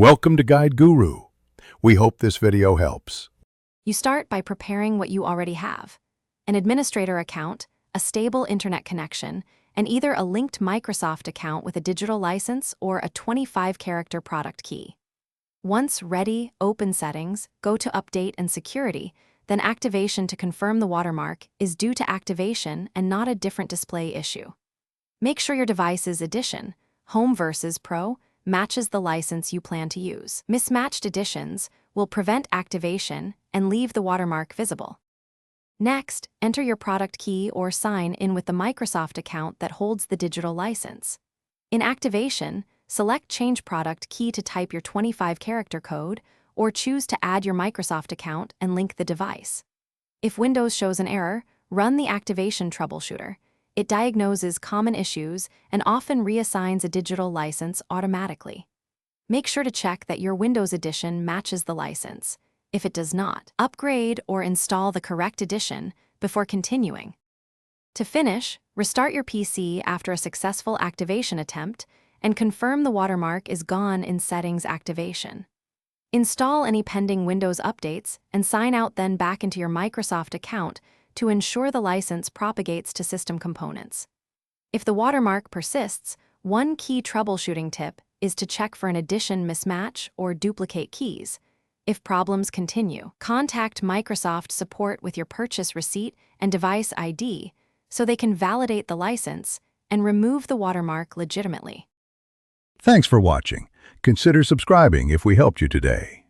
Welcome to Guide Guru. We hope this video helps. You start by preparing what you already have: an administrator account, a stable internet connection, and either a linked Microsoft account with a digital license or a 25-character product key. Once ready, open Settings, go to Update and Security, then Activation to confirm the watermark is due to activation and not a different display issue. Make sure your device's edition, Home versus Pro, matches the license you plan to use. Mismatched editions will prevent activation and leave the watermark visible. Next, enter your product key or sign in with the Microsoft account that holds the digital license. In Activation, select Change Product Key to type your 25-character code, or choose to add your Microsoft account and link the device. If Windows shows an error, run the Activation Troubleshooter. It diagnoses common issues and often reassigns a digital license automatically. Make sure to check that your Windows edition matches the license. If it does not, upgrade or install the correct edition before continuing. To finish, restart your PC after a successful activation attempt and confirm the watermark is gone in Settings Activation. Install any pending Windows updates and sign out, then back into your Microsoft account to ensure the license propagates to system components. If the watermark persists, one key troubleshooting tip is to check for an edition mismatch or duplicate keys. If problems continue, contact Microsoft support with your purchase receipt and device ID so they can validate the license and remove the watermark legitimately. Thanks for watching. Consider subscribing if we helped you today.